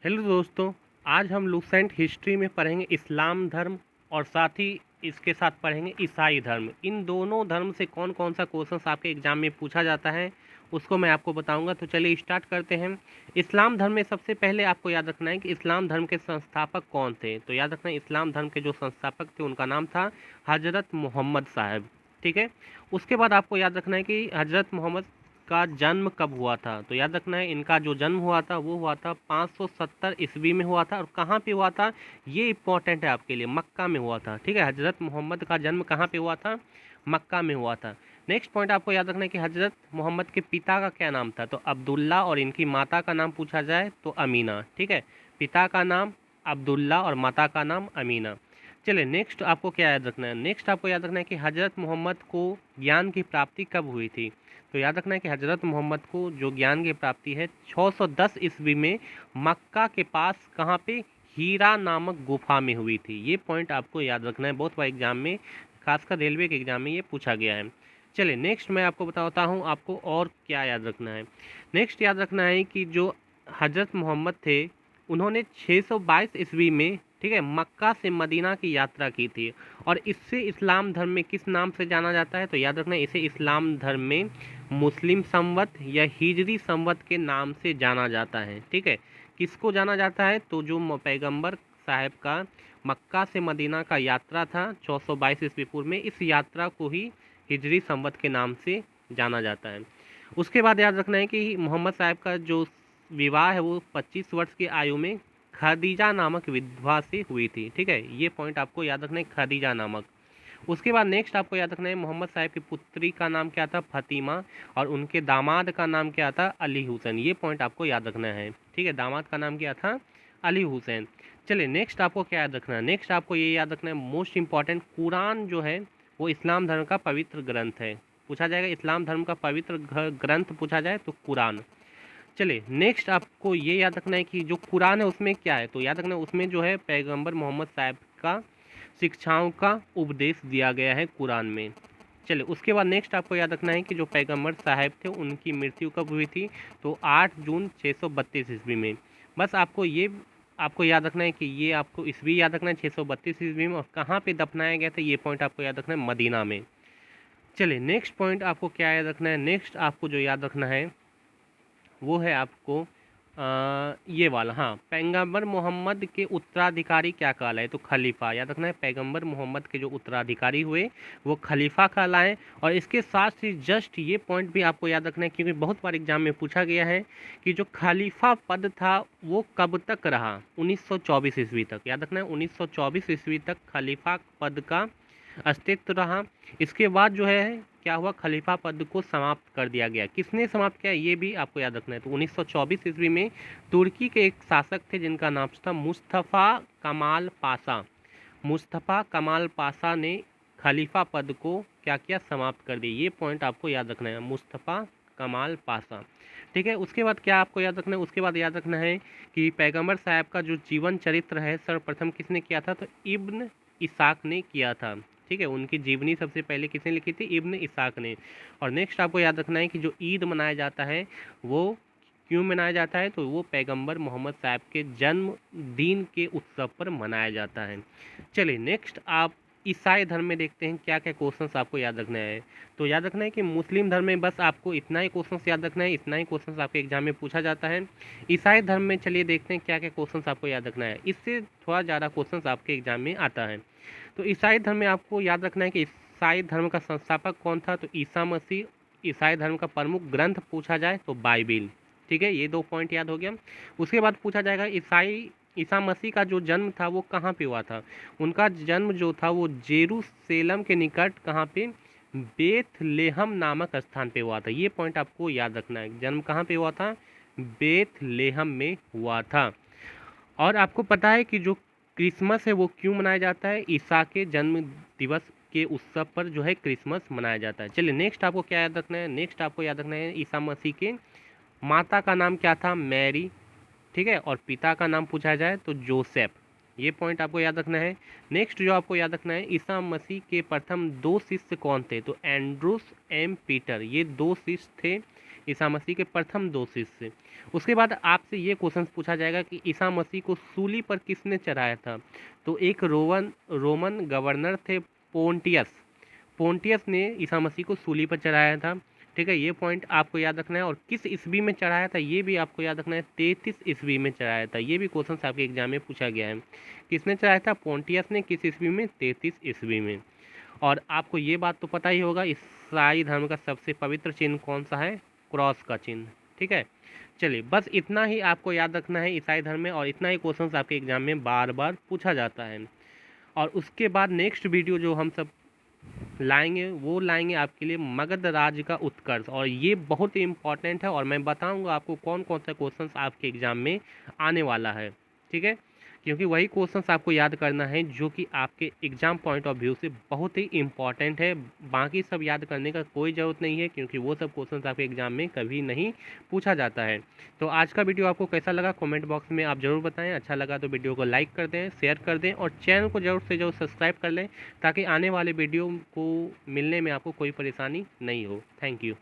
Hello दोस्तों। आज हम लुसेंट हिस्ट्री में पढ़ेंगे इस्लाम धर्म और साथ ही इसके साथ पढ़ेंगे ईसाई धर्म। इन दोनों धर्म से कौन कौन सा क्वेश्चंस आपके एग्जाम में पूछा जाता है उसको मैं आपको बताऊंगा। तो चलिए स्टार्ट करते हैं। इस्लाम धर्म में सबसे पहले आपको याद रखना है कि इस्लाम धर्म के संस्थापक कौन थे। तो याद रखना है इस्लाम धर्म के जो संस्थापक थे उनका नाम था हजरत मोहम्मद साहब। ठीक है। उसके बाद आपको याद रखना है कि हजरत मोहम्मद का जन्म कब हुआ था। तो याद रखना है इनका जो जन्म हुआ था वो हुआ था 570 ईस्वी में हुआ था। और कहाँ पे हुआ था ये इंपॉर्टेंट है आपके लिए, मक्का में हुआ था। ठीक है, हजरत मोहम्मद का जन्म कहाँ पे हुआ था, मक्का में हुआ था। नेक्स्ट पॉइंट आपको याद रखना है कि हजरत मोहम्मद के पिता का क्या नाम था। तो अब्दुल्ला और इनकी माता का नाम पूछा जाए तो अमीना। ठीक है, पिता का नाम अब्दुल्ला और माता का नाम अमीना। चलिए नेक्स्ट आपको क्या याद रखना है, नेक्स्ट आपको याद रखना है कि हजरत मोहम्मद को ज्ञान की प्राप्ति कब हुई थी। तो याद रखना है कि हजरत मोहम्मद को जो ज्ञान की प्राप्ति है 610 ईस्वी में मक्का के पास कहाँ पे, हीरा नामक गुफा में हुई थी। ये पॉइंट आपको याद रखना है, बहुत बार एग्जाम में खासकर रेलवे के एग्जाम में ये पूछा गया है। चलिए नेक्स्ट मैं आपको बताता हूँ आपको और क्या याद रखना है। नेक्स्ट याद रखना है कि जो हजरत मोहम्मद थे उन्होंने 622 ईस्वी में, ठीक है, मक्का से मदीना की यात्रा की थी। और इससे इस्लाम धर्म में किस नाम से जाना जाता है। तो याद रखना है इसे इस्लाम धर्म में मुस्लिम संवत या हिजरी संवत के नाम से जाना जाता है। ठीक है, किसको जाना जाता है, तो जो पैगंबर साहब का मक्का से मदीना का यात्रा था 622 ईस्वी पूर्व में, इस यात्रा को ही हिजरी संवत के नाम से जाना जाता है। उसके बाद याद रखना है कि मोहम्मद साहब का जो विवाह है वो 25 वर्ष की आयु में खदीजा नामक विधवा से हुई थी। ठीक है, ये पॉइंट आपको याद रखना है, खदीजा नामक। उसके बाद नेक्स्ट आपको याद रखना है मोहम्मद साहब की पुत्री का नाम क्या था, फतीमा, और उनके दामाद का नाम क्या था, अली हुसैन। ये पॉइंट आपको याद रखना है। ठीक है, दामाद का नाम क्या था, अली हुसैन। चलिए नेक्स्ट आपको क्या याद रखना है, नेक्स्ट आपको ये याद रखना है मोस्ट इंपॉर्टेंट, कुरान जो है वो इस्लाम धर्म का पवित्र ग्रंथ है। पूछा जाएगा इस्लाम धर्म का पवित्र ग्रंथ पूछा जाए तो कुरान। चलिए नेक्स्ट आपको ये याद रखना है कि जो कुरान है उसमें क्या है। तो याद रखना है उसमें जो है पैगंबर मोहम्मद साहब का शिक्षाओं का उपदेश दिया गया है कुरान में। चलिए उसके बाद नेक्स्ट आपको याद रखना है कि जो पैगंबर साहब थे उनकी मृत्यु कब हुई थी। तो 8 जून 632 ईस्वी में। बस आपको याद रखना है कि ये आपको ईस्वी याद रखना है 632 ईस्वी में, और कहाँ पे दफनाया गया था ये पॉइंट आपको याद रखना है, मदीना में। चलिए नेक्स्ट पॉइंट आपको क्या याद रखना है, नेक्स्ट आपको जो याद रखना है वो है आपको ये वाला, हाँ, पैगंबर मोहम्मद के उत्तराधिकारी क्या कहलाए। तो खलीफा। याद रखना है पैगंबर मोहम्मद के जो उत्तराधिकारी हुए वो खलीफा कहलाए। और इसके साथ ही जस्ट ये पॉइंट भी आपको याद रखना है क्योंकि बहुत बार एग्जाम में पूछा गया है कि जो खलीफा पद था वो कब तक रहा, 1924 ईस्वी तक। याद रखना है 1924 ईस्वी तक खलीफा पद का अस्तित्व रहा। इसके बाद जो है क्या हुआ, खलीफा पद को समाप्त कर दिया गया। किसने समाप्त किया ये भी आपको याद रखना है। तो 1924 ईस्वी में तुर्की के एक शासक थे जिनका नाम था मुस्तफ़ा कमाल पाशा। मुस्तफ़ा कमाल पाशा ने खलीफा पद को क्या किया, समाप्त कर दिया। ये पॉइंट आपको याद रखना है, मुस्तफ़ा कमाल पाशा। ठीक है, उसके बाद क्या आपको याद रखना है, उसके बाद याद रखना है कि पैगंबर साहब का जो जीवन चरित्र है सर्वप्रथम किसने किया था। तो इब्न इसाक ने किया था। ठीक है, उनकी जीवनी सबसे पहले किसने लिखी थी, इब्न इसाक ने। और नेक्स्ट आपको याद रखना है कि जो ईद मनाया जाता है वो क्यों मनाया जाता है। तो वो पैगंबर मोहम्मद साहब के जन्मदिन के उत्सव पर मनाया जाता है। चलिए नेक्स्ट आप ईसाई धर्म में देखते हैं क्या क्या क्वेश्चंस आपको याद रखना है। तो याद रखना है कि मुस्लिम धर्म में बस आपको इतना ही क्वेश्चंस याद रखना है, इतना ही क्वेश्चंस आपके एग्जाम में पूछा जाता है। ईसाई धर्म में चलिए देखते हैं क्या क्या क्वेश्चंस आपको याद रखना है, इससे थोड़ा ज़्यादा क्वेश्चंस आपके एग्जाम में आता है। तो ईसाई धर्म में आपको याद रखना है कि ईसाई धर्म का संस्थापक कौन था। तो ईसा मसीह। ईसाई धर्म का प्रमुख ग्रंथ पूछा जाए तो बाइबिल। ठीक है, ये 2 पॉइंट याद हो गया। उसके बाद पूछा जाएगा ईसा मसीह का जो जन्म था वो कहाँ पे हुआ था। उनका जन्म जो था वो जेरूशलेम के निकट कहाँ पे, बेथलेहम नामक स्थान पे हुआ था। ये पॉइंट आपको याद रखना है, जन्म कहाँ पे हुआ था, बेथलेहम में हुआ था। और आपको पता है कि जो क्रिसमस है वो क्यों मनाया जाता है, ईसा के जन्म दिवस के उत्सव पर जो है क्रिसमस मनाया जाता है। चलिए नेक्स्ट आपको क्या याद रखना है, नेक्स्ट आपको याद रखना है ईसा मसीह के माता का नाम क्या था, मैरी। ठीक है, और पिता का नाम पूछा जाए तो जोसेफ। ये पॉइंट आपको याद रखना है। नेक्स्ट जो आपको याद रखना है, ईसा मसीह के प्रथम 2 शिष्य कौन थे। तो एंड्रूस एम पीटर, ये 2 शिष्य थे ईसा मसीह के प्रथम 2 शिष्य। उसके बाद आपसे ये क्वेश्चन पूछा जाएगा कि ईसा मसीह को सूली पर किसने चढ़ाया था? तो एक रोमन गवर्नर थे पोंटियस। पोंटियस ने ईसा मसीह को सूली पर चढ़ाया था। ठीक है, ये पॉइंट आपको याद रखना है। और किस ईस्वी में चढ़ाया था ये भी आपको याद रखना है। 33 ईस्वी में चढ़ाया था। ये भी क्वेश्चन आपके एग्जाम में पूछा गया है। किसने चढ़ाया था? पोंटियस ने। किस ईस्वी में? 33 ईस्वी में। और आपको ये बात तो पता ही होगा, ईसाई धर्म का सबसे पवित्र चिन्ह कौन सा है? क्रॉस का चिन्ह। ठीक है, चलिए बस इतना ही आपको याद रखना है ईसाई धर्म में, और इतना ही क्वेश्चन आपके एग्जाम में बार बार पूछा जाता है। और उसके बाद नेक्स्ट वीडियो जो हम सब लाएंगे वो लाएंगे आपके लिए मगध राज्य का उत्कर्ष, और ये बहुत ही इम्पॉर्टेंट है। और मैं बताऊंगा आपको कौन कौन सा क्वेश्चंस आपके एग्जाम में आने वाला है। ठीक है, क्योंकि वही क्वेश्चंस आपको याद करना है जो कि आपके एग्जाम पॉइंट ऑफ व्यू से बहुत ही इम्पॉर्टेंट है। बाकी सब याद करने का कोई ज़रूरत नहीं है, क्योंकि वो सब क्वेश्चंस आपके एग्जाम में कभी नहीं पूछा जाता है। तो आज का वीडियो आपको कैसा लगा कमेंट बॉक्स में आप ज़रूर बताएं। अच्छा लगा तो वीडियो को लाइक कर दें, शेयर कर दें, और चैनल को ज़रूर से ज़रूर सब्सक्राइब कर लें, ताकि आने वाले वीडियो को मिलने में आपको कोई परेशानी नहीं हो। Thank you.